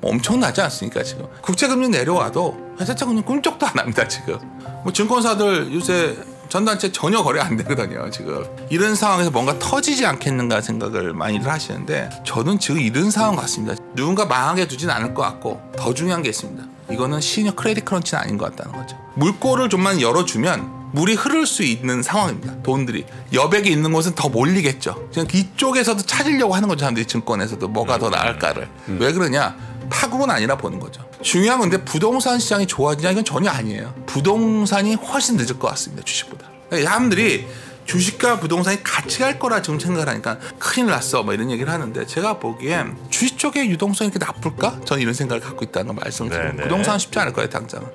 엄청나지 않습니까 지금. 국제금리 내려와도 회사채금리 꿈쩍도 안 합니다 지금. 뭐 증권사들 요새 전단체 전혀 거래 안 되거든요 지금. 이런 상황에서 뭔가 터지지 않겠는가 생각을 많이들 하시는데 저는 지금 이런 상황 같습니다. 누군가 망하게 두진 않을 것 같고 더 중요한 게 있습니다. 이거는 시니어 크레딧 크런치는 아닌 것 같다는 거죠. 물꼬를 좀만 열어주면 물이 흐를 수 있는 상황입니다. 돈들이 여백이 있는 곳은 더 몰리겠죠. 그냥 이쪽에서도 찾으려고 하는 거죠. 사람들이 증권에서도 뭐가 더 나을까를. 왜 그러냐? 파국은 아니라 보는 거죠. 중요한 건데 부동산 시장이 좋아지냐 이건 전혀 아니에요. 부동산이 훨씬 늦을 것 같습니다. 주식보다. 사람들이 주식과 부동산이 같이 갈 거라 지금 생각을 하니까 큰일 났어 뭐 이런 얘기를 하는데 제가 보기엔 주식 쪽의 유동성이 이렇게 나쁠까? 저는 이런 생각을 갖고 있다는 걸 말씀을 드립니다. 부동산은 쉽지 않을 거예요 당장은.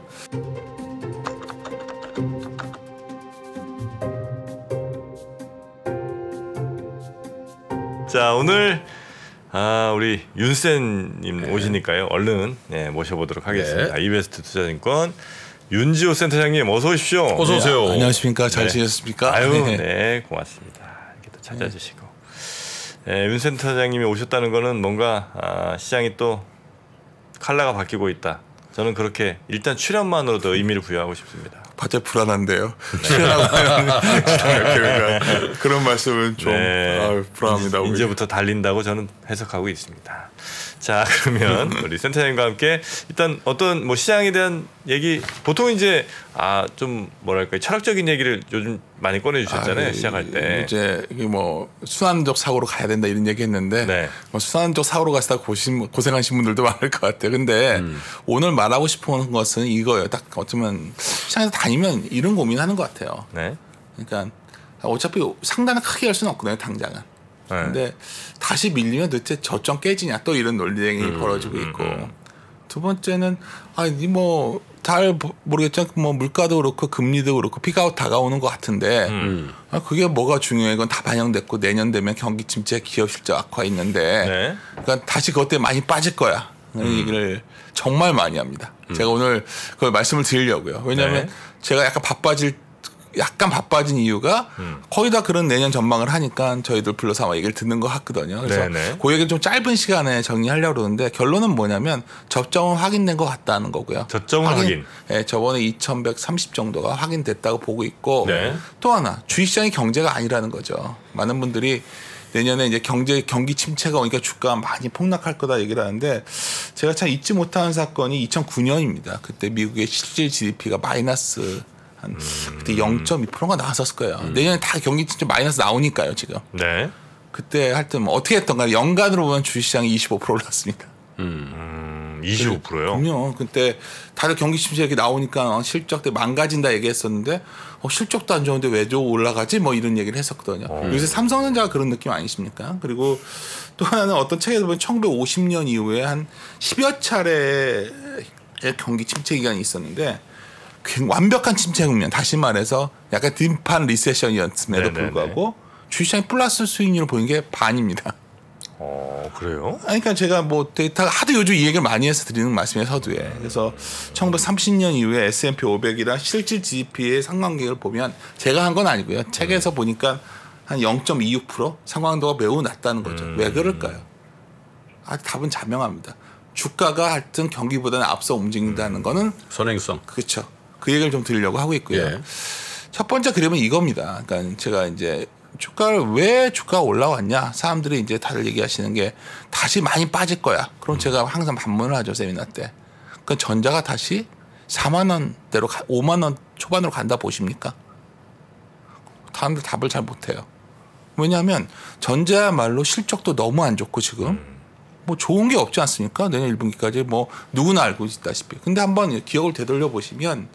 자 오늘 우리 윤센님 오시니까요. 얼른 모셔보도록 하겠습니다. 이베스트 투자증권 윤지호 센터장님 어서 오십시오. 어서 오세요. 네, 안녕하십니까. 잘 지내셨습니까? 아유, 네 고맙습니다. 이렇게 또 찾아주시고 윤 센터장님이 오셨다는 거는 뭔가 시장이 또 컬러가 바뀌고 있다. 저는 그렇게 일단 출연만으로도 의미를 부여하고 싶습니다. 갑자기 불안한데요. 출연하고 그런 말씀은 좀 불안합니다. 이제부터 달린다고 저는 해석하고 있습니다. 자 그러면 우리 센터장님과 함께 일단 어떤 뭐 시장에 대한 얘기 보통 이제 좀 뭐랄까 철학적인 얘기를 요즘 많이 꺼내주셨잖아요. 시작할 때 이제 뭐 순환적 사고로 가야 된다 이런 얘기했는데 뭐 순환적 사고로 가시다 고생하신 분들도 많을 것 같아요. 근데 오늘 말하고 싶은 것은 이거예요. 딱 어쩌면 시장에서 다니면 이런 고민하는 것 같아요. 그러니까 어차피 상단을 크게 할 수는 없거든요. 당장은. 근데 다시 밀리면 도대체 저점 깨지냐 또 이런 논쟁이 벌어지고 있고 두 번째는 뭐 잘 모르겠지만 뭐 물가도 그렇고 금리도 그렇고 피가 다가오는 것 같은데 그게 뭐가 중요해? 그건 다 반영됐고 내년 되면 경기 침체 기업 실적 악화 있는데 그러니까 다시 그것 때문에 많이 빠질 거야. 이런 얘기를 정말 많이 합니다. 제가 오늘 그걸 말씀을 드리려고요. 왜냐하면 제가 약간 바빠진 이유가 거의 다 그런 내년 전망을 하니까 저희들 불러서 아마 얘기를 듣는 것 같거든요. 그래서 그 얘기를 좀 짧은 시간에 정리하려고 그러는데 결론은 뭐냐면 저점은 확인된 것 같다는 거고요. 저점 확인. 네, 저번에 2130 정도가 확인됐다고 보고 있고 또 하나 주식시장이 경제가 아니라는 거죠. 많은 분들이 내년에 이제 경기 침체가 오니까 주가가 많이 폭락할 거다 얘기를 하는데 제가 참 잊지 못하는 사건이 2009년입니다. 그때 미국의 실질 GDP가 마이너스 그때 0.2%가 나왔었을 거예요. 내년에 다 경기 진짜 마이너스 나오니까요 지금. 그때 하여튼 뭐 어떻게 했던가 연간으로 보면 주식시장이 25% 올랐습니다. 25%요? 그럼요. 그때 다들 경기 침체 이렇게 나오니까 실적 때 망가진다 얘기했었는데 실적도 안 좋은데 왜 올라가지? 뭐 이런 얘기를 했었거든요. 요새 삼성전자가 그런 느낌 아니십니까? 그리고 또 하나는 어떤 책에서 보면 1950년 이후에 한 10여 차례의 경기 침체 기간이 있었는데 완벽한 침체 국면, 다시 말해서 약간 딥한 리세션이었음에도 불구하고 주식시장이 플러스 수익률을 보이는 게 반입니다. 그래요? 그러니까 제가 뭐 데이터가 하도 요즘 이 얘기를 많이 해서 드리는 말씀이에요. 서두에. 그래서 1930년 이후에 S&P 500이랑 실질 GDP의 상관관계를 보면 제가 한 건 아니고요. 책에서 보니까 한 0.26% 상관도가 매우 낮다는 거죠. 왜 그럴까요? 답은 자명합니다. 주가가 하여튼 경기보다는 앞서 움직인다는 거는 선행성. 그렇죠. 그 얘기를 좀 드리려고 하고 있고요. 첫 번째 그림은 이겁니다. 그러니까 제가 이제 왜 주가가 올라왔냐? 사람들이 이제 다들 얘기하시는 게 다시 많이 빠질 거야. 그럼 제가 항상 반문을 하죠. 세미나 때. 그러니까 전자가 다시 4만 원대로 5만 원 초반으로 간다 보십니까? 사람들 답을 잘 못해요. 왜냐하면 전자야말로 실적도 너무 안 좋고 지금 뭐 좋은 게 없지 않습니까? 내년 1분기까지 뭐 누구나 알고 있다시피. 근데 한번 기억을 되돌려 보시면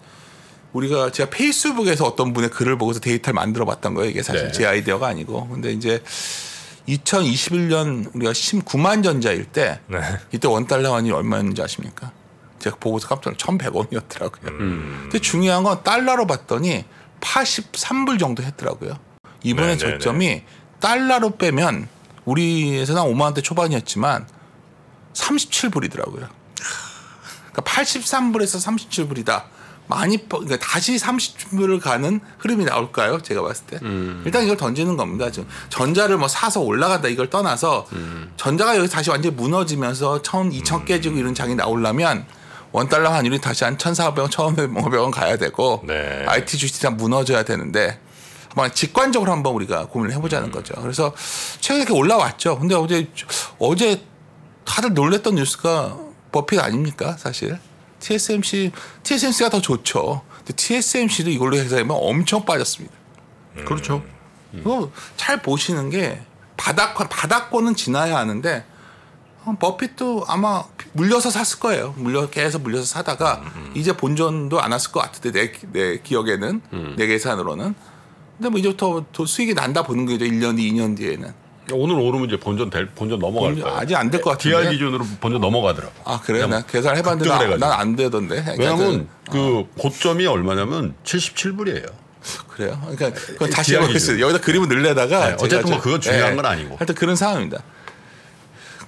제가 페이스북에서 어떤 분의 글을 보고서 데이터를 만들어 봤던 거예요. 이게 사실 제 아이디어가 아니고. 근데 이제 2021년 우리가 19만 전자일 때 이때 원달러 환율이 얼마였는지 아십니까? 제가 보고서 깜짝 놀라서 1,100원이었더라고요. 근데 중요한 건 달러로 봤더니 83불 정도 했더라고요. 이번에 저점이 달러로 빼면 우리에서는 5만 원대 초반이었지만 37불이더라고요. 그러니까 83불에서 37불이다. 많이 그러니까 다시 30주를 가는 흐름이 나올까요? 제가 봤을 때 일단 이걸 던지는 겁니다. 지금 전자를 뭐 사서 올라간다 이걸 떠나서 전자가 여기 다시 완전히 무너지면서 1,000, 2,000 깨지고 이런 장이 나오려면 원달러 환율이 다시 한 1,400원, 1,500원 가야 되고 네. IT 주식이 다 무너져야 되는데 한번 직관적으로 한번 우리가 고민을 해보자는 거죠. 그래서 최근에 이렇게 올라왔죠. 근데 어제 다들 놀랬던 뉴스가 버핏 아닙니까 사실. TSMC가 더 좋죠. 근데 TSMC도 이걸로 해석하면 엄청 빠졌습니다. 그렇죠. 잘 보시는 게 바닥권은 지나야 하는데 버핏도 아마 물려서 샀을 거예요. 계속 물려서 사다가 이제 본전도 안 왔을 것 같은데 내 기억에는 내 계산으로는. 근데 뭐 이제부터 수익이 난다 보는 거죠. 1년 뒤, 2년 뒤에는. 오늘 오르면 이제 본전 넘어갈 거예요. 아직 안 될 것 같은데. DI 기준으로 본전 넘어가더라고. 아 그래요? 나 계산을 해봤는데 난 안 되던데. 왜냐하면 그 고점이 얼마냐면 77불이에요. 그래요? 그러니까 그건 다시 해보겠어요. 여기다 그림을 넣으려다가 네, 어쨌든 뭐 그건 중요한 건 아니고. 하여튼 그런 상황입니다.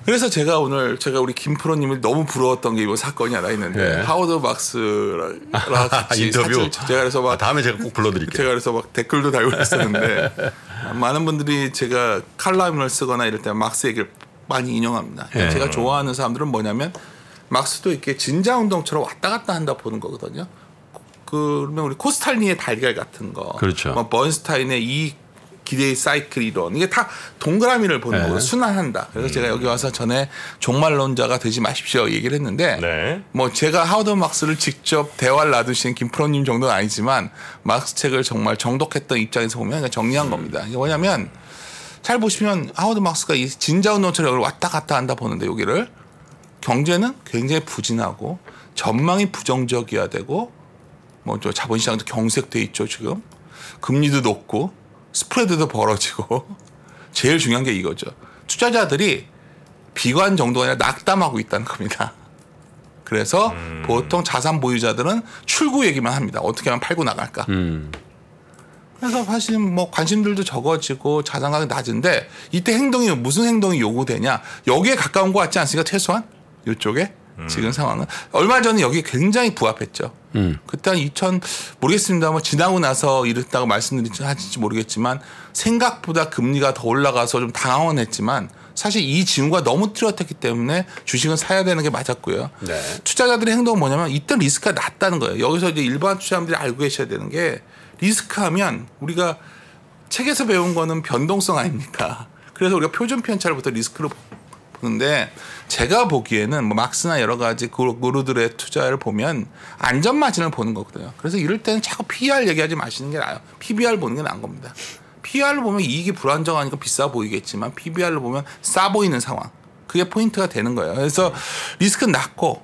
그래서 제가 우리 김프로님을 너무 부러웠던 게 이번 사건이 하나 있는데 네. 하워드 막스랑 같이 인터뷰. 제가 그래서 막 다음에 제가 꼭 불러드릴게요. 제가 그래서 막 댓글도 달고 있었는데 많은 분들이 제가 칼럼을 쓰거나 이럴 때 막스 얘기를 많이 인용합니다. 네. 제가 좋아하는 사람들은 뭐냐면 막스도 이렇게 진자운동처럼 왔다 갔다 한다 보는 거거든요. 그러면 우리 코스탈리의 달걀 같은 거, 그렇죠. 뭐 번스타인의 이 기대의 사이클 이론 이게 다 동그라미를 보는 거고 순환한다. 그래서 제가 여기 와서 전에 종말론자가 되지 마십시오 얘기를 했는데 네. 뭐 제가 하워드 막스를 직접 대화를 놔두신 김프로님 정도는 아니지만 막스 책을 정말 정독했던 입장에서 보면 그냥 정리한 겁니다. 이게 뭐냐면 잘 보시면 하워드 막스가 이 진자운동처럼 여기를 왔다 갔다 한다 보는데 여기를 경제는 굉장히 부진하고 전망이 부정적이어야 되고 뭐 저 자본시장도 경색돼 있죠 지금 금리도 높고 스프레드도 벌어지고 제일 중요한 게 이거죠. 투자자들이 비관 정도가 아니라 낙담하고 있다는 겁니다. 그래서 보통 자산 보유자들은 출구 얘기만 합니다. 어떻게 하면 팔고 나갈까. 그래서 사실 뭐 관심들도 적어지고 자산 가격이 낮은데 이때 무슨 행동이 요구되냐. 여기에 가까운 것 같지 않습니까? 최소한 이쪽에. 지금 상황은 얼마 전에 여기 굉장히 부합했죠. 그때 한 모르겠습니다. 뭐 지나고 나서 이랬다고 말씀드릴지 모르겠지만 생각보다 금리가 더 올라가서 좀 당황은 했지만 사실 이 징후가 너무 뚜렷했기 때문에 주식은 사야 되는 게 맞았고요. 네. 투자자들의 행동은 뭐냐면 이때 리스크가 낮다는 거예요. 여기서 이제 일반 투자자들이 알고 계셔야 되는 게 리스크하면 우리가 책에서 배운 거는 변동성 아닙니까? 그래서 우리가 표준 편차로부터 리스크를 보는데 제가 보기에는 뭐 막스나 여러 가지 그루들의 투자를 보면 안전 마진을 보는 거거든요. 그래서 이럴 때는 자꾸 PER 얘기하지 마시는 게 나아요. PBR 보는 게 나은 겁니다. PER를 보면 이익이 불안정하니까 비싸 보이겠지만 PBR를 보면 싸 보이는 상황. 그게 포인트가 되는 거예요. 그래서 리스크는 낮고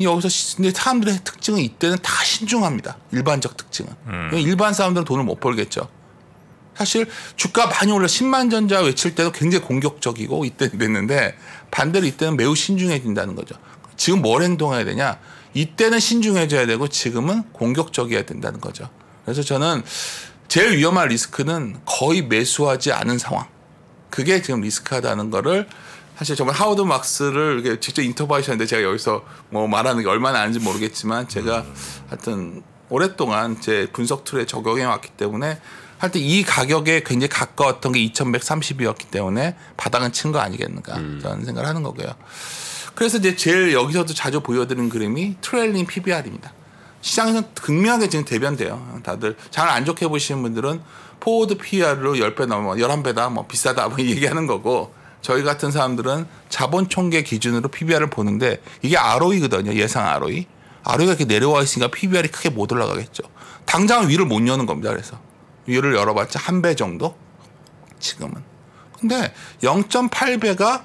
여기서 근데 사람들의 특징은 이때는 다 신중합니다. 일반적 특징은. 일반 사람들은 돈을 못 벌겠죠. 사실 주가 많이 올라 10만 전자 외칠 때도 굉장히 공격적이고 이때는 됐는데 반대로 이때는 매우 신중해진다는 거죠. 지금 뭘 행동해야 되냐. 이때는 신중해져야 되고 지금은 공격적이어야 된다는 거죠. 그래서 저는 제일 위험한 리스크는 거의 매수하지 않은 상황. 그게 지금 리스크하다는 거를 사실 정말 하워드 막스를 직접 인터뷰하셨는데 제가 여기서 뭐 말하는 게 얼마나 아는지 모르겠지만 제가 하여튼 오랫동안 제 분석 툴에 적용해 왔기 때문에 하여튼 이 가격에 굉장히 가까웠던 게 2130이었기 때문에 바닥은 친 거 아니겠는가 저는 생각을 하는 거고요. 그래서 이제 제일 여기서도 자주 보여드리는 그림이 트레일링 PBR입니다. 시장에서 극명하게 지금 대변돼요. 다들 잘 안 좋게 보시는 분들은 포워드 PER로 10배 넘어 11배다 뭐 비싸다 뭐 얘기하는 거고 저희 같은 사람들은 자본 총계 기준으로 PBR을 보는데 이게 ROE거든요. 예상 ROE. ROE가 이렇게 내려와 있으니까 PBR이 크게 못 올라가겠죠. 당장은 위를 못 여는 겁니다. 그래서 위를 열어봤자 1배 정도 지금은. 근데 0.8배가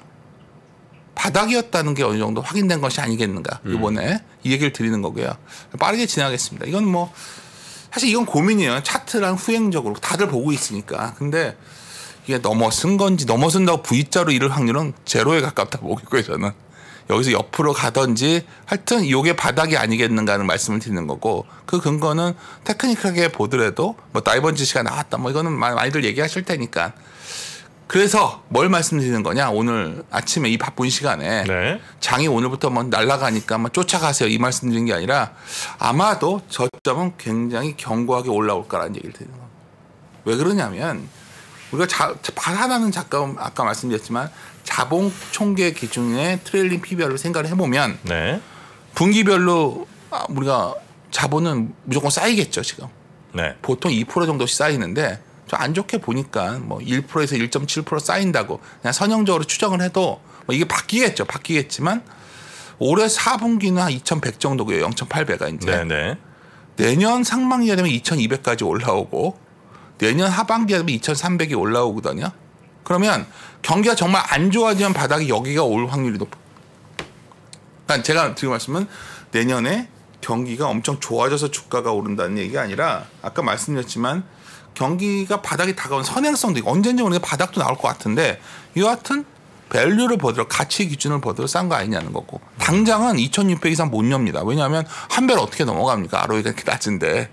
바닥이었다는 게 어느 정도 확인된 것이 아니겠는가. 이번에 이 얘기를 드리는 거고요. 빠르게 지나가겠습니다. 이건 뭐 사실 이건 고민이에요. 차트랑 후행적으로 다들 보고 있으니까. 근데 이게 넘어선 건지 넘어선다고 V자로 이룰 확률은 제로에 가깝다 보겠고요. 저는. 여기서 옆으로 가든지 하여튼 이게 바닥이 아니겠는가 하는 말씀을 드리는 거고 그 근거는 테크니컬하게 보더라도 뭐 다이버전시가 나왔다 뭐 이거는 많이들 얘기하실 테니까 그래서 뭘 말씀드리는 거냐? 오늘 아침에 이 바쁜 시간에 네. 장이 오늘부터 뭐 날아가니까 뭐 쫓아가세요. 이 말씀드린 게 아니라 아마도 저점은 굉장히 견고하게 올라올 거라는 얘기를 드리는 겁니다. 왜 그러냐면 우리가 하나는 잠깐 아까 말씀드렸지만 자본 총계 기준의 트레일링 PBR을 생각을 해보면 네. 분기별로 우리가 자본은 무조건 쌓이겠죠 지금. 네. 보통 2% 정도씩 쌓이는데 좀 안 좋게 보니까 뭐 1%에서 1.7% 쌓인다고 그냥 선형적으로 추정을 해도 뭐 이게 바뀌겠지만 올해 4분기는 2,100 정도고요. 0.8배가 이제. 네네. 내년 상반기가 되면 2,200까지 올라오고 내년 하반기가 되면 2,300이 올라오거든요. 그러면 경기가 정말 안 좋아지면 바닥이 여기가 올 확률이 높아요. 그러니까 제가 지금 말씀은 내년에 경기가 엄청 좋아져서 주가가 오른다는 얘기가 아니라 아까 말씀드렸지만 경기가 바닥이 다가온 선행성도 있고 언젠지 우리가 바닥도 나올 것 같은데 여하튼 밸류를 보더라도 가치 기준을 보더라도 싼 거 아니냐는 거고 당장은 2,600 이상 못 엽니다. 왜냐하면 한 배를 어떻게 넘어갑니까? ROE가 이렇게 낮은데.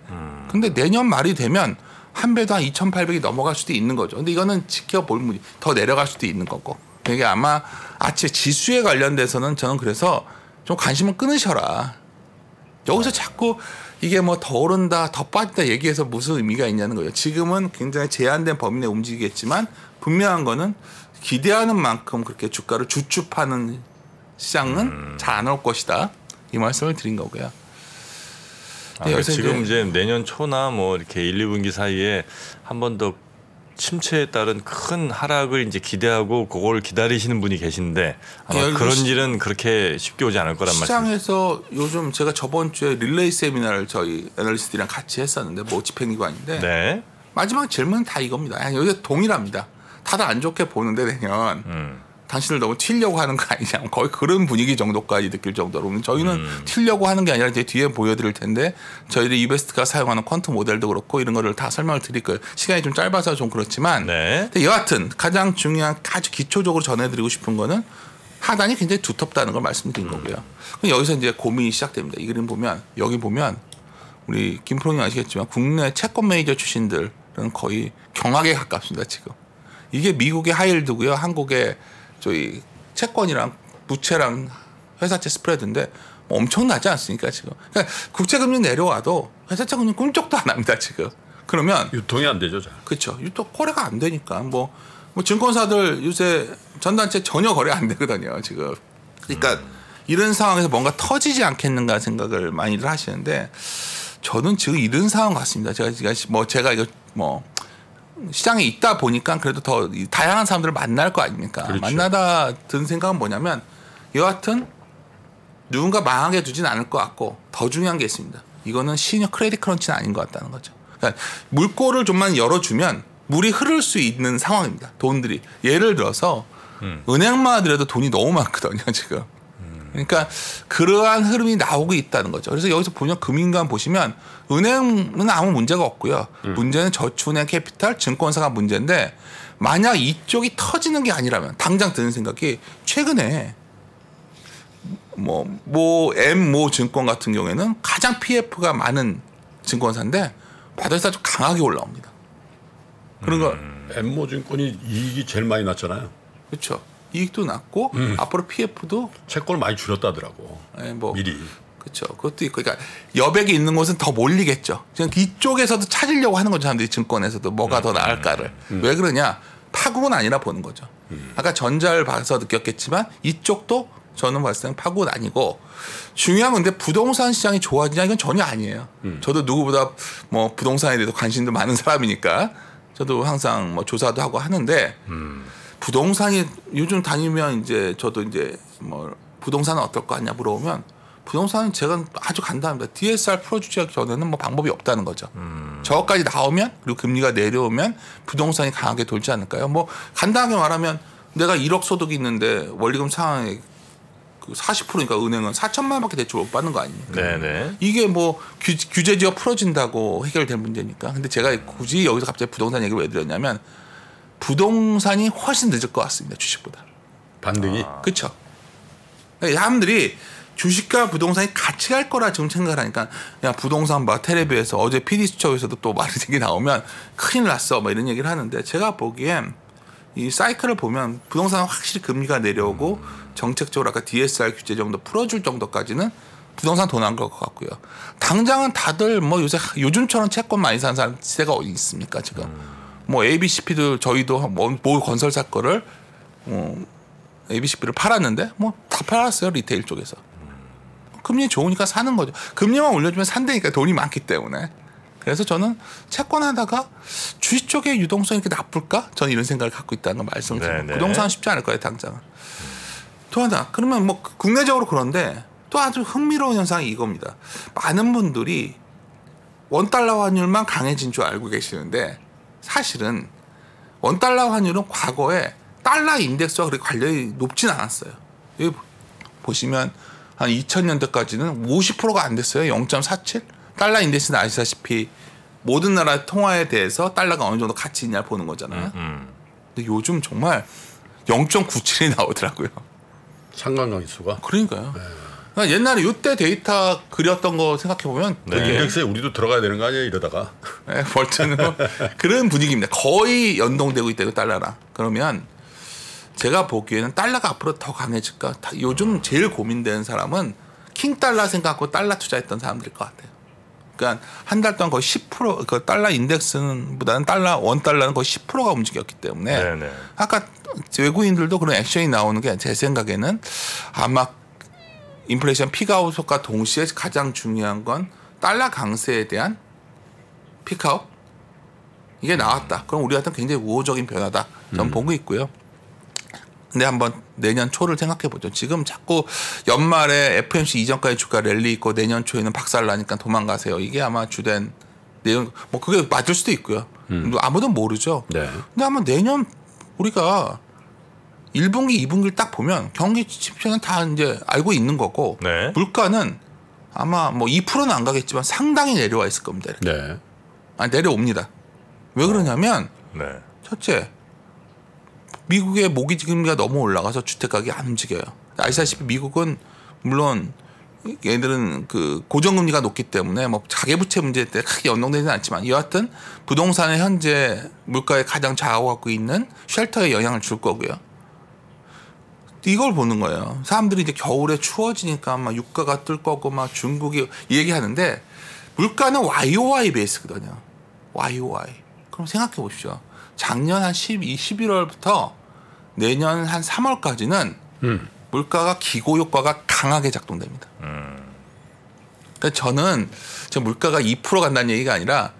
근데 내년 말이 되면 한 배도 한 2,800이 넘어갈 수도 있는 거죠. 근데 이거는 지켜볼 문제 더 내려갈 수도 있는 거고 이게 아마 아침에 지수에 관련돼서는 저는 그래서 좀 관심을 끊으셔라. 여기서 자꾸 이게 뭐 더 오른다 더 빠진다 얘기해서 무슨 의미가 있냐는 거예요. 지금은 굉장히 제한된 범위 내에 움직이겠지만 분명한 거는 기대하는 만큼 그렇게 주가를 주축하는 시장은 잘 안 올 것이다. 이 말씀을 드린 거고요. 지금 이제 내년 초나 뭐 이렇게 1, 2분기 사이에 한 번 더 침체에 따른 큰 하락을 이제 기대하고 그걸 기다리시는 분이 계신데 아마 그런 일은 그렇게 쉽게 오지 않을 거란 말씀이죠. 시장에서 요즘 제가 저번 주에 릴레이 세미나를 저희 애널리스트들이랑 같이 했었는데 뭐 집행기관인데 네. 마지막 질문은 다 이겁니다. 여기 동일합니다. 다들 안 좋게 보는데 내년 당신을 너무 튀려고 하는 거 아니냐. 거의 그런 분위기 정도까지 느낄 정도로 저희는 튀려고 하는 게 아니라 이제 뒤에 보여드릴 텐데 저희들 이베스트가 사용하는 퀀텀 모델도 그렇고 이런 거를 다 설명을 드릴 거예요. 시간이 좀 짧아서 좀 그렇지만 네. 근데 여하튼 가장 중요한 아주 기초적으로 전해드리고 싶은 거는 하단이 굉장히 두텁다는 걸 말씀드린 거고요. 여기서 이제 고민이 시작됩니다. 이 그림 보면 여기 보면 우리 김프로님 아시겠지만 국내 채권 매니저 출신들은 거의 경악에 가깝습니다. 지금. 이게 미국의 하이힐드고요. 한국의 저희 채권이랑 부채랑 회사채 스프레드인데 엄청나지 않습니까 지금. 그러니까 국채금리 내려와도 회사채 금리 꿈쩍도 안 합니다 지금. 그러면 유통이 안 되죠. 그렇죠. 유통 거래가 안 되니까 뭐 증권사들 요새 전단체 전혀 거래 안 되거든요 지금. 그러니까 이런 상황에서 뭔가 터지지 않겠는가 생각을 많이들 하시는데 저는 지금 이런 상황 같습니다. 제가 이거 뭐 시장에 있다 보니까 그래도 더 다양한 사람들을 만날 거 아닙니까? 그렇죠. 만나다 든 생각은 뭐냐면 여하튼 누군가 망하게 두진 않을 것 같고 더 중요한 게 있습니다. 이거는 시니어 크레딧 크런치는 아닌 것 같다는 거죠. 그러니까 물꼬를 좀만 열어주면 물이 흐를 수 있는 상황입니다. 돈들이. 예를 들어서 은행만 하더라도 돈이 너무 많거든요 지금. 그러니까 그러한 흐름이 나오고 있다는 거죠. 그래서 여기서 보면 금융관 보시면 은행은 아무 문제가 없고요. 문제는 저축은행 캐피탈, 증권사가 문제인데 만약 이쪽이 터지는 게 아니라면 당장 드는 생각이 최근에 모 증권 같은 경우에는 가장 PF가 많은 증권사인데 바닥에서 아주 강하게 올라옵니다. 그러니까 엠모 증권이 이익이 제일 많이 났잖아요. 그렇죠. 이익도 낮고 앞으로 PF도 채권을 많이 줄였다더라고. 네, 미리. 그렇죠. 그것도 있고, 그러니까 여백이 있는 곳은 더 몰리겠죠. 그냥 이쪽에서도 찾으려고 하는 거죠. 사람들이 증권에서도 뭐가 더 나을까를. 왜 그러냐? 파국은 아니라 보는 거죠. 아까 전자를 봐서 느꼈겠지만 이쪽도 저는 봤을 때 파국은 아니고 중요한 건데 부동산 시장이 좋아지냐 이건 전혀 아니에요. 저도 누구보다 뭐 부동산에 대해서 관심도 많은 사람이니까 저도 항상 뭐 조사도 하고 하는데. 부동산이 요즘 다니면 이제 저도 이제 뭐 부동산은 어떨 거 아니냐 물어보면 부동산은 제가 아주 간단합니다. DSR 풀어주기 전에는 뭐 방법이 없다는 거죠. 저거까지 나오면 그리고 금리가 내려오면 부동산이 강하게 돌지 않을까요? 뭐 간단하게 말하면 내가 1억 소득이 있는데 원리금 상황에 40%니까 은행은 4천만 원밖에 대출 못 받는 거 아닙니까? 네네. 이게 뭐 규제지가 풀어진다고 해결될 문제니까. 근데 제가 굳이 여기서 갑자기 부동산 얘기를 왜 드렸냐면 부동산이 훨씬 늦을 것 같습니다. 주식보다. 반등이? 그렇죠. 사람들이 주식과 부동산이 같이 갈 거라 지금 생각을 하니까 야 부동산 봐 텔레비에서 어제 PD수첩에서도 또 말이 되게 나오면 큰일 났어 뭐 이런 얘기를 하는데 제가 보기엔 이 사이클을 보면 부동산은 확실히 금리가 내려오고 정책적으로 아까 DSR 규제 정도 풀어줄 정도까지는 부동산 돈 안 걸 것 같고요. 당장은 다들 뭐 요즘처럼 채권 많이 사는 사람 시대가 어디 있습니까 지금. 뭐 ABCP도 저희도 뭐 건설사 거를 ABCP를 팔았는데 뭐 다 팔았어요 리테일 쪽에서. 금리 좋으니까 사는 거죠. 금리만 올려주면 산다니까 돈이 많기 때문에. 그래서 저는 채권 하다가 주식 쪽의 유동성이 이렇게 나쁠까? 저는 이런 생각을 갖고 있다는 걸 말씀을 드립니다. 부동산은 쉽지 않을 거예요 당장은. 또 하나 그러면 뭐 국내적으로 그런데 또 아주 흥미로운 현상이 이겁니다. 많은 분들이 원달러 환율만 강해진 줄 알고 계시는데 사실은 원달러 환율은 과거에 달러 인덱스와 그렇게 관련이 높진 않았어요. 여기 보시면 한 2000년대까지는 50%가 안 됐어요. 0.47? 달러 인덱스는 아시다시피 모든 나라 통화에 대해서 달러가 어느 정도 가치 있냐를 보는 거잖아요. 근데 요즘 정말 0.97이 나오더라고요. 상관관계수가. 그러니까요. 네. 그러니까 옛날에 이때 데이터 그렸던 거 생각해보면 인덱스에 우리도 들어가야 되는 거 아니에요 이러다가. 네, 벌트는 그런 분위기입니다. 거의 연동되고 있다고 달러랑. 그러면 제가 보기에는 달러가 앞으로 더 강해질까? 요즘 제일 고민되는 사람은 킹달러 생각하고 달러 투자했던 사람들일 것 같아요. 그러니까 한 달 동안 거의 10% 그 달러 인덱스보다는 원달러는 거의 10%가 움직였기 때문에 네네. 아까 외국인들도 그런 액션이 나오는 게 제 생각에는 아마 인플레이션 피크아웃 효과 동시에 가장 중요한 건 달러 강세에 대한 피크아웃 이게 나왔다. 그럼 우리한테는 굉장히 우호적인 변화다. 저는 보고 있고요. 근데 한번 내년 초를 생각해 보죠. 지금 자꾸 연말에 FOMC 이전까지 주가 랠리 있고 내년 초에는 박살나니까 도망가세요. 이게 아마 주된 내용. 뭐 그게 맞을 수도 있고요. 아무도 모르죠. 네. 근데 아마 내년 우리가 1분기, 2분기를 딱 보면 경기 침체는 다 이제 알고 있는 거고 네. 물가는 아마 뭐 2%는 안 가겠지만 상당히 내려와 있을 겁니다. 이렇게. 네. 아니, 내려옵니다. 왜 그러냐면 네. 첫째. 미국의 모기지 금리가 너무 올라가서 주택 가격이 안 움직여요. 아시다시피 미국은 물론 얘들은 그 고정금리가 높기 때문에 뭐 가계부채 문제 때 크게 연동되지는 않지만 여하튼 부동산의 현재 물가에 가장 좌우하고 있는 쉘터에 영향을 줄 거고요. 이걸 보는 거예요. 사람들이 이제 겨울에 추워지니까 막 유가가 뜰 거고 막 중국이 얘기하는데 물가는 YOY 베이스거든요. YOY. 그럼 생각해 보십시오. 작년 한 11월부터 내년 한 3월까지는 물가가 기고 효과가 강하게 작동됩니다. 그러니까 저는 물가가 2% 간다는 얘기가 아니라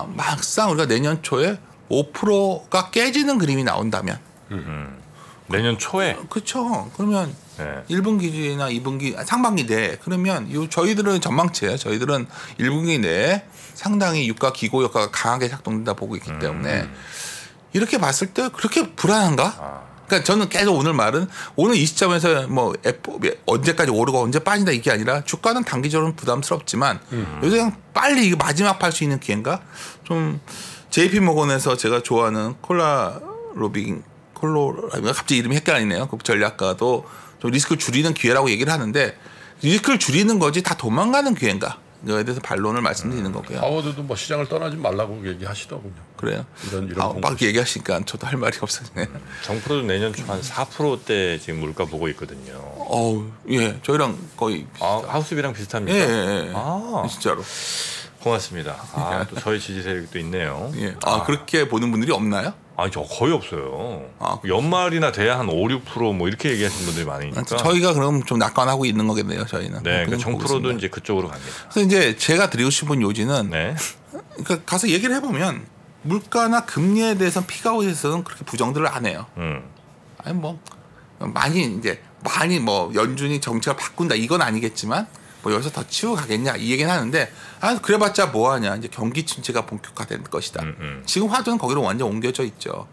막상 우리가 내년 초에 5%가 깨지는 그림이 나온다면 내년 초에? 그렇죠. 그러면 네. 1분기나 2분기 상반기 내에 그러면 저희들은 전망치예요. 저희들은 1분기 내에 상당히 유가 기고 효과가 강하게 작동된다 보고 있기 때문에 이렇게 봤을 때 그렇게 불안한가? 그러니까 저는 계속 오늘 말은 오늘 이 시점에서 뭐 언제까지 오르고 언제 빠진다 이게 아니라 주가는 단기적으로는 부담스럽지만 요새 그냥 빨리 이거 마지막 팔 수 있는 기회인가? 좀 JP 모건에서 제가 좋아하는 갑자기 이름이 헷갈리네요. 그 전략가도 좀 리스크를 줄이는 기회라고 얘기를 하는데 리스크를 줄이는 거지 다 도망가는 기회인가? 이거에 대해서 반론을 말씀드리는 거고요. 하워드도 뭐 시장을 떠나지 말라고 얘기하시더군요. 그래요? 이런 막 얘기하시니까 저도 할 말이 없었네요. 정프로도 내년 초 한 4%대 지금 물가 보고 있거든요. 예, 저희랑 거의 하우스비랑 비슷합니까? 예. 진짜로. 고맙습니다. 또 저희 지지 세력도 있네요. 예. 그렇게 보는 분들이 없나요? 저 거의 없어요. 연말이나 돼야 한 5, 6% 뭐 이렇게 얘기하시는 분들이 많으니까. 저희가 그럼 좀 낙관하고 있는 거겠네요, 저희는. 네, 그러니까 정프로도 이제 그쪽으로 갑니다. 그래서 이제 제가 드리고 싶은 요지는 네. 그러니까 가서 얘기를 해보면 물가나 금리에 대해서 피크아웃에서는 그렇게 부정들을 안 해요. 아니 뭐 많이 뭐 연준이 정책을 바꾼다 이건 아니겠지만 뭐 여기서 더 치고 가겠냐 이 얘기는 하는데 그래봤자 뭐하냐 이제 경기 침체가 본격화될 것이다. 지금 화두는 거기로 완전 옮겨져 있죠.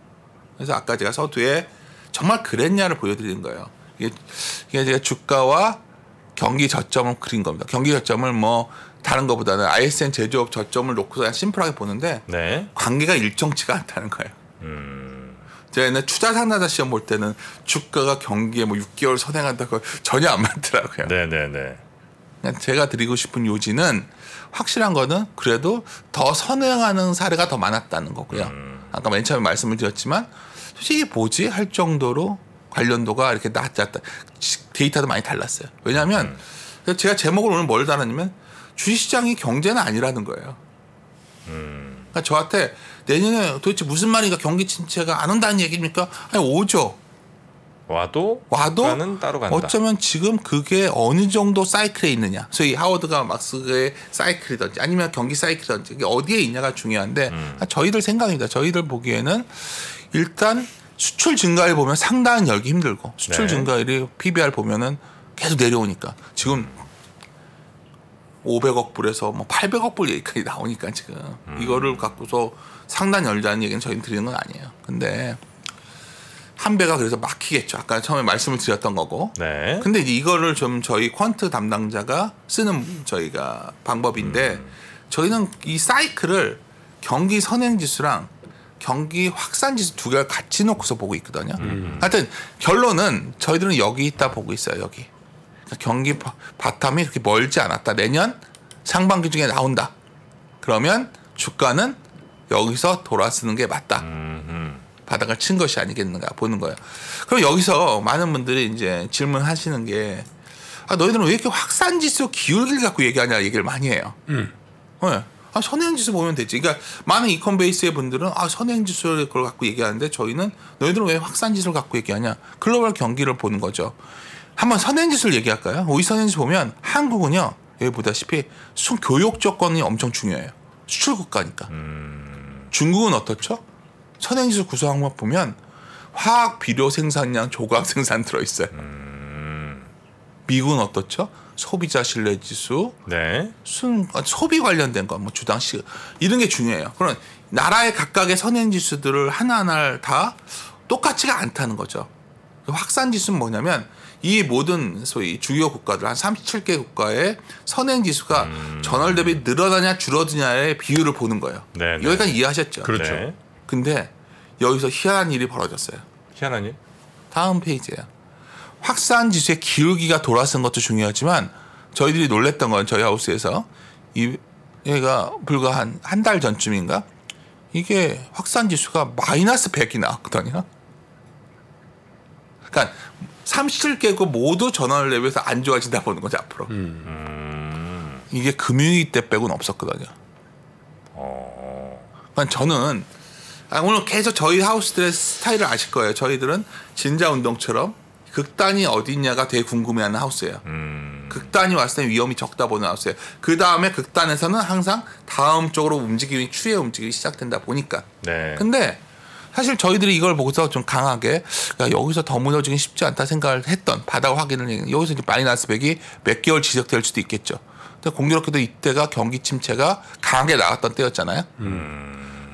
그래서 아까 제가 서두에 정말 그랬냐를 보여드리는 거예요. 이게 제가 주가와 경기 저점을 그린 겁니다. 경기 저점을 뭐 다른 것보다는 ISM 제조업 저점을 놓고서 그냥 심플하게 보는데 네. 관계가 일정치가 않다는 거예요. 제가 옛날 투자 상담자 시험 볼 때는 주가가 경기에 뭐 6개월 선행한다고 전혀 안 맞더라고요. 네네네. 제가 드리고 싶은 요지는 확실한 거는 그래도 더 선행하는 사례가 더 많았다는 거고요. 아까 맨 처음에 말씀을 드렸지만 솔직히 뭐지 할 정도로 관련도가 이렇게 낮았다. 데이터도 많이 달랐어요. 왜냐하면 제가 제목을 오늘 뭘 달았냐면 주식시장이 경제는 아니라는 거예요. 그러니까 저한테 내년에 도대체 무슨 말인가 경기 침체가 안 온다는 얘기입니까? 아니 오죠. 와도 따로 간다. 어쩌면 지금 그게 어느 정도 사이클에 있느냐. 소위 하워드가 막스의 사이클이든지 아니면 경기 사이클이든지 이게 어디에 있냐가 중요한데 저희들 생각입니다. 저희들 보기에는 일단 수출 증가율 보면 상당히 열기 힘들고 수출 증가율이 PBR 보면은 계속 내려오니까 지금 500억 불에서 뭐 800억 불 얘기까지 나오니까 지금 이거를 갖고서 상당히 열자는 얘기는 저희는 드리는 건 아니에요. 근데 한 배가 그래서 막히겠죠. 아까 처음에 말씀을 드렸던 거고. 네. 근데 이거를 좀 저희 퀀트 담당자가 쓰는 저희가 방법인데 저희는 이 사이클을 경기 선행지수랑 경기 확산지수 두 개를 같이 놓고서 보고 있거든요. 하여튼 결론은 저희들은 여기 있다 보고 있어요. 여기. 그러니까 경기 바텀이 그렇게 멀지 않았다. 내년 상반기 중에 나온다. 그러면 주가는 여기서 돌아서는 게 맞다. 바닥을 친 것이 아니겠는가 보는 거예요. 그럼 여기서 많은 분들이 이제 질문하시는 게 너희들은 왜 이렇게 확산지수 기울기를 갖고 얘기하냐 얘기를 많이 해요. 네. 선행지수 보면 되지. 그러니까 많은 이콘 베이스의 분들은 선행지수를 그걸 갖고 얘기하는데 저희는 너희들은 왜 확산지수를 갖고 얘기하냐. 글로벌 경기를 보는 거죠. 한번 선행지수를 얘기할까요? 우리 선행지수 보면 한국은요. 여기 보다시피 교육 조건이 엄청 중요해요. 수출 국가니까. 중국은 어떻죠? 선행지수 구성 항목 보면 화학 비료 생산량 조각 생산 들어있어요. 미국은 어떻죠? 소비자 신뢰지수, 네. 소비 관련된 거, 뭐 주당시 이런 게 중요해요. 그럼 나라의 각각의 선행지수들을 하나하나 다 똑같지가 않다는 거죠. 확산지수는 뭐냐면 이 모든 소위 주요 국가들 한 37개 국가의 선행지수가 전월 대비 늘어나냐 줄어드냐의 비율을 보는 거예요. 네, 네. 여기까지 이해하셨죠? 그렇죠. 네. 근데 여기서 희한한 일이 벌어졌어요. 희한한 일? 다음 페이지예요. 확산지수의 기울기가 돌아선 것도 중요하지만 저희들이 놀랬던 건 저희 하우스에서 얘가 불과 한 달 전쯤인가 이게 확산지수가 마이너스 100이 나왔거든요. 그러니까 37개국 모두 전환을 내면서 안 좋아진다 보는 거죠 앞으로. 이게 금융위기 때 빼고는 없었거든요. 그러니까 저는 오늘 계속 저희 하우스들의 스타일을 아실 거예요. 저희들은 진자운동처럼 극단이 어디 있냐가 되게 궁금해하는 하우스예요. 극단이 왔을 때 위험이 적다 보는 하우스예요. 그 다음에 극단에서는 항상 다음 쪽으로 움직임이 추의 움직임이 시작된다 보니까. 네. 근데 사실 저희들이 이걸 보고서 좀 강하게 여기서 더 무너지긴 쉽지 않다 생각을 했던 바닥 확인을 여기서 이제 마이너스 100이 몇 개월 지속될 수도 있겠죠. 근데 공교롭게도 이때가 경기 침체가 강하게 나왔던 때였잖아요.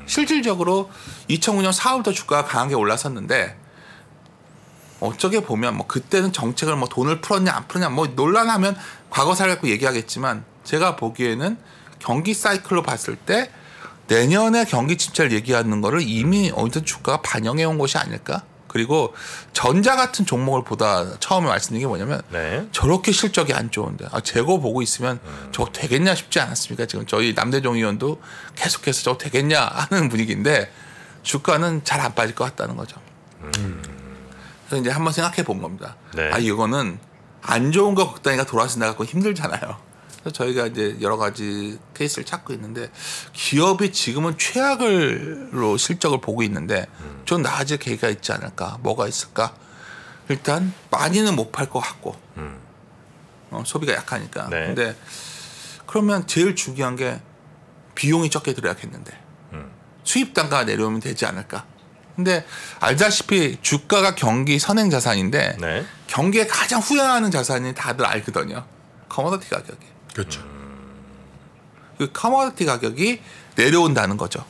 실질적으로 2009년 4월부터 주가가 강하게 올랐었는데 어쩌게 보면 뭐 그때는 정책을 뭐 돈을 풀었냐 안 풀었냐 뭐 논란하면 과거사를 갖고 얘기하겠지만 제가 보기에는 경기 사이클로 봤을 때 내년에 경기 침체를 얘기하는 거를 이미 어디서 주가가 반영해 온 것이 아닐까? 그리고 전자 같은 종목을 보다 처음에 말씀드린 게 뭐냐면 저렇게 실적이 안 좋은데 재고 보고 있으면 저거 되겠냐 싶지 않았습니까? 지금 저희 남대종 의원도 계속해서 저거 되겠냐 하는 분위기인데 주가는 잘 안 빠질 것 같다는 거죠. 그래서 이제 한번 생각해 본 겁니다. 이거는 안 좋은 거 극단위가 돌아서 나가고 힘들잖아요. 그래서 저희가 이제 여러 가지 케이스를 찾고 있는데 기업이 지금은 최악으로 실적을 보고 있는데 좀 나아질 계기가 있지 않을까? 뭐가 있을까? 일단 많이는 못 팔 것 같고 소비가 약하니까. 근데 그러면 제일 중요한 게 비용이 적게 들어야겠는데 수입 단가가 내려오면 되지 않을까? 근데 알다시피 주가가 경기 선행 자산인데 경기에 가장 후행하는 자산이 다들 알거든요. 커머디티 가격이. 그렇죠. 그 커머디티 가격이 내려온다는 거죠.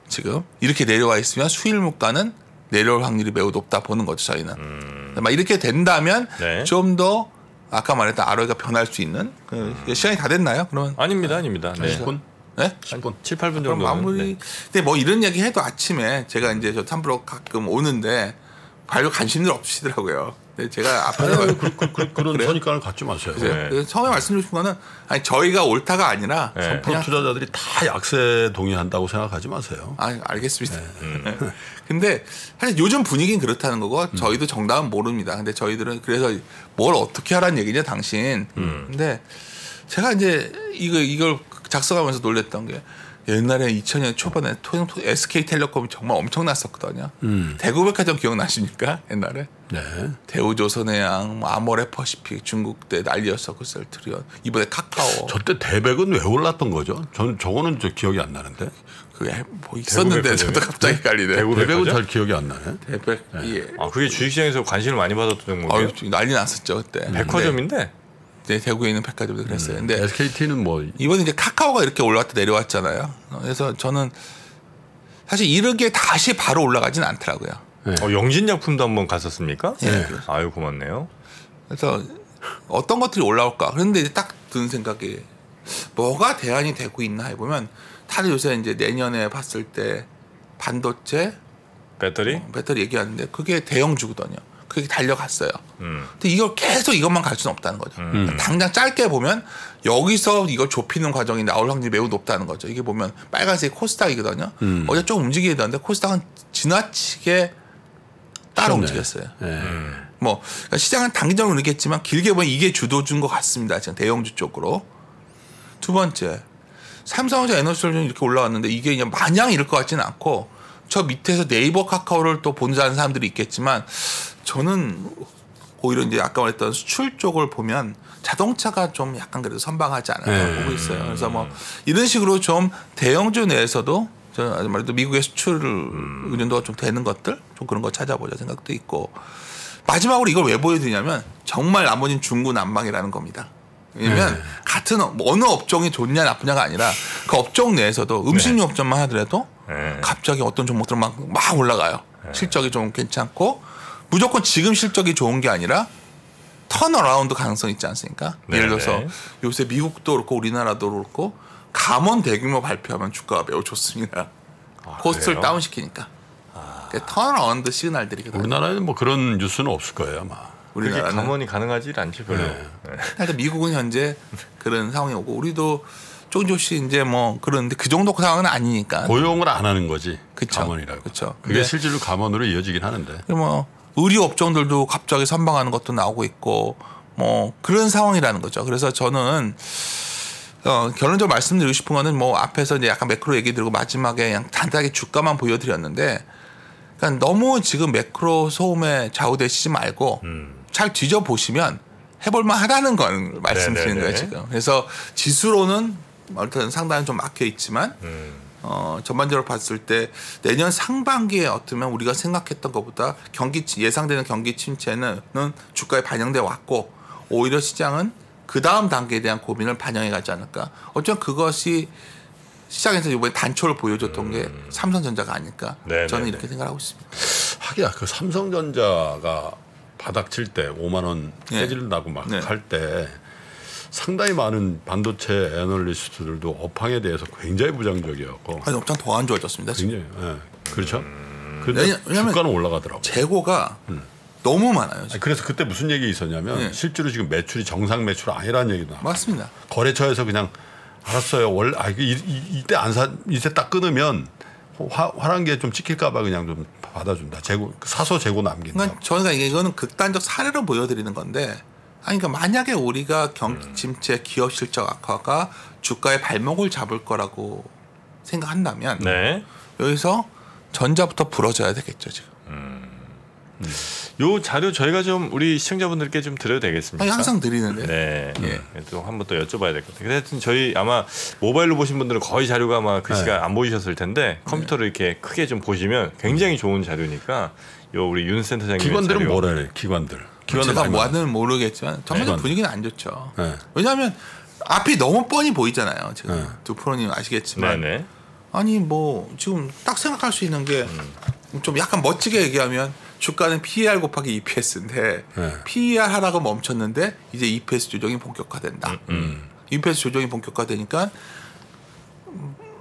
지금 이렇게 내려와 있으면 수일 물가는 내려올 확률이 매우 높다 보는 거죠. 저희는. 막 이렇게 된다면 좀 더 아까 말했던 ROE가 변할 수 있는 시간이 다 됐나요? 그러면 아닙니다. 네. 10분? 네? 10분. 7, 8분 정도. 그럼 마무리. 근데 뭐 이런 얘기 해도 아침에 제가 이제 저 탐브로 가끔 오는데 별로 관심들 없으시더라고요. 제가 앞에서 그런 선입관을 갖지 마세요. 네. 처음에 말씀드린 거는 아니 저희가 옳다가 아니라 선풀 투자자들이 다 약세 동의한다고 생각하지 마세요. 알겠습니다. 근데 사실 요즘 분위기는 그렇다는 거고 저희도 정답은 모릅니다. 근데 저희들은 그래서 뭘 어떻게 하라는 얘기냐 당신. 근데 제가 이제 이걸 작성하면서 놀랬던 게 옛날에 2000년 초반에 SK텔레콤이 정말 엄청났었거든요. 대구백화점 기억나십니까? 옛날에. 네. 대우조선해양, 아모레퍼시픽, 중국대 난리였었고 셀트리온. 이번에 카카오. 저때 대백은 왜 올랐던 거죠? 저거는 기억이 안 나는데. 그게 뭐 있었는데 저도 갑자기 헷갈리네. 대백은 잘 기억이 안 나네. 대백. 예. 그게 주식시장에서 관심을 많이 받았던 종목이에요. 난리 났었죠 그때. 백화점인데. 네, 대구에 있는 백화점도 그랬어요. 근데 SKT는 뭐 이번에 이제 카카오가 이렇게 올라왔다 내려왔잖아요. 그래서 저는 사실 이렇게 다시 바로 올라가진 않더라고요. 네. 영진약품도 한번 갔었습니까? 네. 아유 고맙네요. 그래서 어떤 것들이 올라올까? 그런데 이제 딱 드는 생각이 뭐가 대안이 되고 있나 해보면 다들 요새 이제 내년에 봤을 때 반도체, 배터리 얘기하는데 그게 대형주거든요. 그게 달려갔어요. 근데 이걸 계속 이것만 갈 수는 없다는 거죠. 당장 짧게 보면 여기서 이걸 좁히는 과정이 나올 확률이 매우 높다는 거죠. 이게 보면 빨간색이 코스닥이거든요. 어제 좀 움직이게 되는데 코스닥은 지나치게 따라 움직였어요. 뭐 그러니까 시장은 단기적으로 느꼈지만 길게 보면 이게 주도주인 것 같습니다. 지금 대형주 쪽으로. 두 번째, 삼성전자 에너지솔루션이 이렇게 올라왔는데 이게 그냥 마냥 이럴 것 같지는 않고 저 밑에서 네이버 카카오를 또 본다는 사람들이 있겠지만 저는 오히려 이제 아까 말했던 수출 쪽을 보면 자동차가 좀 약간 그래도 선방하지 않을까 보고 있어요. 그래서 뭐 이런 식으로 좀 대형주 내에서도 저는 말해도 미국의 수출 의존도가 좀 되는 것들 좀 그런 거 찾아보자 생각도 있고 마지막으로 이걸 왜 보여드리냐면 정말 나머지는 중구난방이라는 겁니다. 왜냐면 같은 어느 업종이 좋냐 나쁘냐가 아니라 그 업종 내에서도 음식료 업종만 하더라도 갑자기 어떤 종목들은 막 올라가요. 실적이 좀 괜찮고 무조건 지금 실적이 좋은 게 아니라 턴어라운드 가능성이 있지 않습니까? 예를 들어서 요새 미국도 그렇고 우리나라도 그렇고 감원 대규모 발표하면 주가가 매우 좋습니다. 코스트를 다운시키니까. 턴어라운드 시그널들이거든요. 우리나라에는 뭐 그런 뉴스는 없을 거예요 아마. 그렇게 감원이 가능하지 않죠 별로. 그러니까 미국은 현재 그런 상황이 오고 우리도 조금씩 이제 뭐 그런데 그 정도 상황은 아니니까. 고용을 안 하는 거지. 그쵸. 감원이라고. 그렇죠. 그게 실질로 감원으로 이어지긴 하는데. 뭐 의류 업종들도 갑자기 선방하는 것도 나오고 있고 뭐 그런 상황이라는 거죠. 그래서 저는 결론적으로 말씀드리고 싶은 거는 뭐 앞에서 이제 약간 매크로 얘기 드리고 마지막에 그냥 간단하게 주가만 보여드렸는데 그러니까 너무 지금 매크로 소음에 좌우되시지 말고 잘 뒤져보시면 해볼만 하다는 걸 말씀드리는 거예요 지금. 그래서 지수로는 일단 상당히 좀 막혀 있지만 전반적으로 봤을 때 내년 상반기에 어쩌면 우리가 생각했던 것보다 예상되는 경기 침체는 주가에 반영돼 왔고 오히려 시장은 그 다음 단계에 대한 고민을 반영해 가지 않을까. 어쩌면 그것이 시장에서 이번에 단초를 보여줬던 게 삼성전자가 아닐까. 저는 이렇게 생각하고 있습니다. 하기야 그 삼성전자가 바닥 칠 때 5만 원 깨질다고 막 할 때 상당히 많은 반도체 애널리스트들도 업황에 대해서 굉장히 부정적이었고. 아니 업장 더 안 좋아졌습니다. 굉장히 그렇죠. 그런데 주가는 올라가더라고요. 재고가 너무 많아요. 아니, 그래서 그때 무슨 얘기 있었냐면 실제로 지금 매출이 정상 매출 아니라는 얘기도 나와요. 맞습니다. 거래처에서 그냥 알았어요. 원래 이때 이때 딱 끊으면 화랑기에 좀 찍힐까봐 그냥 좀 받아준다. 사서 재고 남긴다. 그러니까 저는 이거는 극단적 사례로 보여드리는 건데, 그러니까 만약에 우리가 경기 침체, 기업 실적 악화가 주가의 발목을 잡을 거라고 생각한다면 여기서 전자부터 부러져야 되겠죠 지금. 요 자료 저희가 좀 우리 시청자분들께 좀 드려도 되겠습니까? 항상 드리는데. 또 한번 또 여쭤봐야 될 것 같아요. 하여튼 저희 아마 모바일로 보신 분들은 거의 자료가 아마 글씨가 안 보이셨을 텐데 컴퓨터로 이렇게 크게 좀 보시면 굉장히 좋은 자료니까 요 우리 윤 센터장님 기관들은 뭐라 그래? 기관들 제가 뭐하는 모르겠지만 전반적 분위기는 안 좋죠. 왜냐하면 앞이 너무 뻔히 보이잖아요. 지금 두 프로님 아시겠지만 아니 뭐 지금 딱 생각할 수 있는 게 좀 약간 멋지게 얘기하면 주가는 PER 곱하기 EPS인데 PER 하다가 멈췄는데 이제 EPS 조정이 본격화된다. EPS 조정이 본격화되니까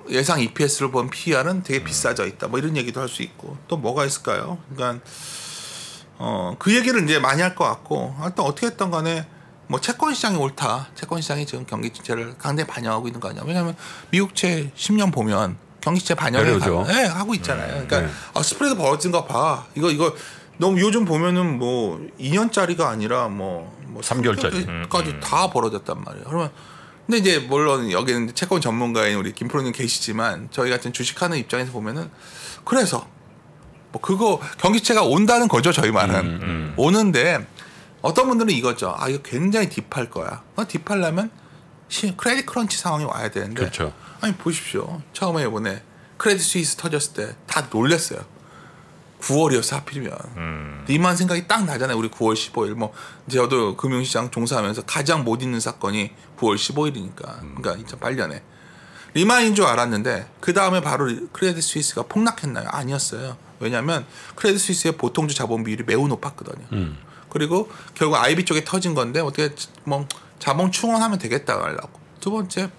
예상 EPS를 본 PER은 되게 비싸져 있다. 뭐 이런 얘기도 할 수 있고 또 뭐가 있을까요? 그러니까 그 얘기를 이제 많이 할 것 같고 하여튼 어떻게 했던 간에 뭐 채권 시장이 옳다. 채권 시장이 지금 경기 침체를 강하게 반영하고 있는 거 아니야. 왜냐하면 미국채 10년 보면 경기침체 반영을 하고 있잖아요. 그러니까 스프레드 벌어진 거 봐. 이거 너무 요즘 보면은 뭐 2년짜리가 아니라 뭐 3개월짜리까지 다 벌어졌단 말이에요. 그러면 근데 이제 물론 여기는 채권 전문가인 우리 김프로님 계시지만 저희 같은 주식하는 입장에서 보면은 그래서 뭐 그거 경기침체가 온다는 거죠. 저희 말은 오는데 어떤 분들은 이거죠. 이거 굉장히 딥할 거야. 딥하려면 크레딧 크런치 상황이 와야 되는데. 그렇죠. 아니 보십시오. 처음에 이번에 크레딧 스위스 터졌을 때 다 놀랬어요. 9월이었어 하필이면. 이만 생각이 딱 나잖아요. 우리 9월 15일 뭐 저도 금융시장 종사하면서 가장 못 잊는 사건이 9월 15일이니까. 그러니까 2008년에 리만인 줄 알았는데 그 다음에 바로 크레딧 스위스가 폭락했나요? 아니었어요. 왜냐하면 크레딧 스위스의 보통주 자본 비율이 매우 높았거든요. 그리고 결국 IB 쪽에 터진 건데 어떻게 뭐 자본 충원하면 되겠다 하려고. 두 번째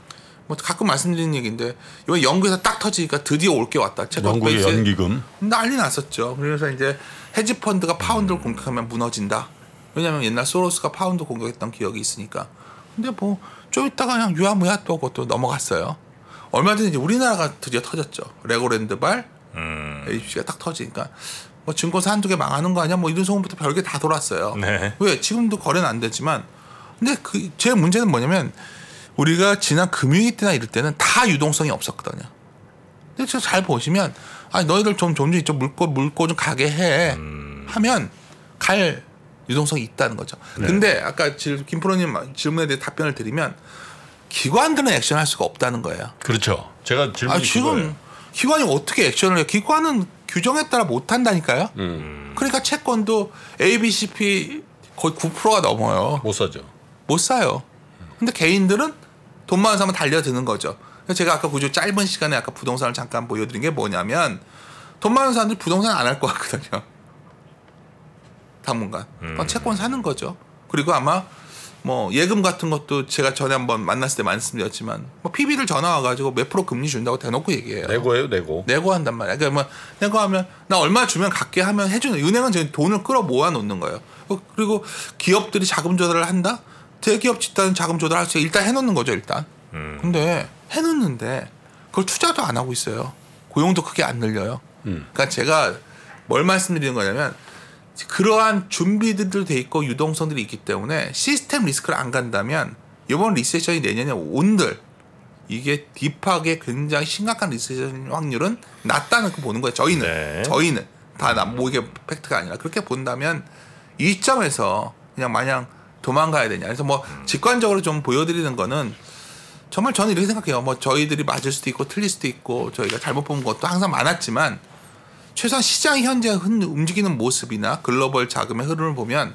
뭐 가끔 말씀드리는 얘기인데 이번 영국에서 딱 터지니까 드디어 올 게 왔다. 영국의 연기금 난리 났었죠. 그래서 이제 헤지 펀드가 파운드를 공격하면 무너진다. 왜냐하면 옛날 소로스가 파운드 공격했던 기억이 있으니까. 근데 뭐 좀 있다가 그냥 유야무야 또 그것도 넘어갔어요. 얼마 전에 이제 우리나라가 드디어 터졌죠. 레고랜드발 HBC가 딱 터지니까 뭐 증권사 한두 개 망하는 거 아니야? 뭐 이런 소문부터 별게 다 돌았어요. 네. 왜? 지금도 거래는 안 되지만 근데 제 문제는 뭐냐면 우리가 지난 금융위기 때나 이럴 때는 다 유동성이 없었거든요. 근데 저 잘 보시면 너희들 좀 이쪽 물고 좀 가게 해 하면 갈 유동성이 있다는 거죠. 네. 근데 아까 김프로님 질문에 대해 답변을 드리면 기관들은 액션할 수가 없다는 거예요. 그렇죠. 제가 질문이 지금 기관이 어떻게 액션을 해요? 기관은 규정에 따라 못 한다니까요. 그러니까 채권도 ABCP 거의 9%가 넘어요. 못 사죠. 못 사요. 근데 개인들은 돈 많은 사람은 달려드는 거죠. 그래서 제가 아까 그저 짧은 시간에 아까 부동산을 잠깐 보여드린 게 뭐냐면 돈 많은 사람들이 부동산 안 할 것 같거든요. 당분간. 채권 사는 거죠. 그리고 아마 뭐 예금 같은 것도 제가 전에 한번 만났을 때 말씀드렸지만 뭐 PB를 전화 와가지고 몇 프로 금리 준다고 대놓고 얘기해요. 내고예요, 내고 한단 말이야. 그러니까 뭐 내고하면 나 얼마 주면 갖게 하면 해주는. 은행은 지금 돈을 끌어 모아 놓는 거예요. 그리고 기업들이 자금 조달을 한다. 대기업 집단 자금 조달할 수 일단 해놓는 거죠 일단. 근데 해놓는데 그걸 투자도 안 하고 있어요. 고용도 크게 안 늘려요. 그러니까 제가 뭘 말씀드리는 거냐면 그러한 준비들도 돼 있고 유동성들이 있기 때문에 시스템 리스크를 안 간다면 이번 리세션이 내년에 온들 이게 딥하게 굉장히 심각한 리세션 확률은 낮다는 거 보는 거예요. 저희는 다 뭐 이게 팩트가 아니라 그렇게 본다면 이 시점에서 그냥 마냥 도망가야 되냐. 그래서 뭐 직관적으로 좀 보여드리는 거는 정말 저는 이렇게 생각해요. 뭐 저희들이 맞을 수도 있고 틀릴 수도 있고 저희가 잘못 본 것도 항상 많았지만 최소한 시장이 현재 움직이는 모습이나 글로벌 자금의 흐름을 보면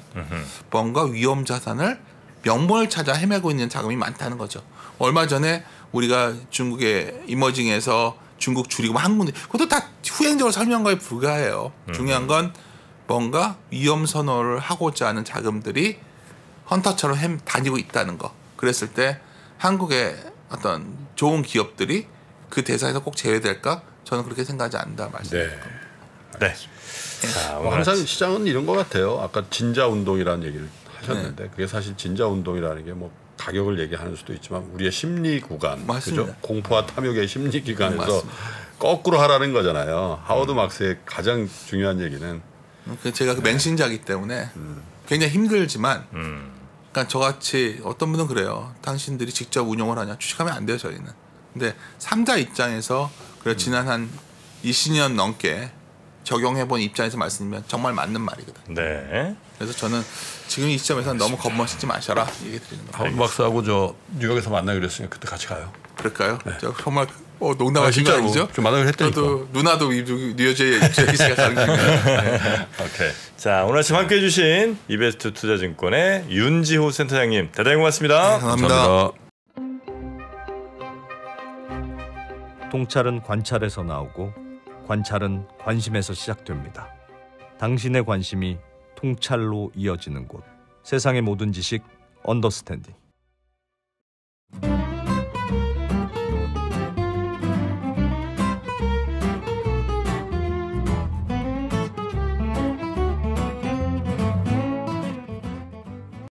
뭔가 위험 자산을 명분을 찾아 헤매고 있는 자금이 많다는 거죠. 얼마 전에 우리가 중국의 이머징에서 중국 줄이고 한국 그것도 다 후행적으로 설명한 거에 불과해요. 중요한 건 뭔가 위험 선호를 하고자 하는 자금들이 헌터처럼 다니고 있다는 거. 그랬을 때 한국의 어떤 좋은 기업들이 그 대상에서 꼭 제외될까? 저는 그렇게 생각하지 않는다 말씀드립니다. 네. 자, 항상 시장은 이런 것 같아요. 아까 진자 운동이라는 얘기를 하셨는데 그게 사실 진자 운동이라는 게 뭐 가격을 얘기하는 수도 있지만 우리의 심리 구간, 그죠? 공포와 탐욕의 심리 기관에서 거꾸로 하라는 거잖아요. 하워드 막스의 가장 중요한 얘기는 제가 그 맹신자이기 때문에 굉장히 힘들지만 그러니까 저같이 어떤 분은 그래요. 당신들이 직접 운용을 하냐. 주식하면 안 돼요. 저희는. 근데 3자 입장에서 지난 한 20년 넘게 적용해본 입장에서 말씀드리면 정말 맞는 말이거든요. 네. 그래서 저는 지금 이 시점에서는 너무 겁먹지 마셔라 얘기 드리는 거예요. 하워드 막스하고 저 뉴욕에서 만나기로 했으니까 그때 같이 가요. 그럴까요? 네. 정말 농담하신 거 아니죠? 좀 만나기로 했다니까. 저도 누나도 뉴저지에 있으니까 가는 중이에요. 오케이. 자, 오늘 아침 함께해 주신 이베스트 투자증권의 윤지호 센터장님 대단히 고맙습니다. 네, 감사합니다. 통찰은 관찰에서 나오고 관찰은 관심에서 시작됩니다. 당신의 관심이 통찰로 이어지는 곳. 세상의 모든 지식 언더스탠딩.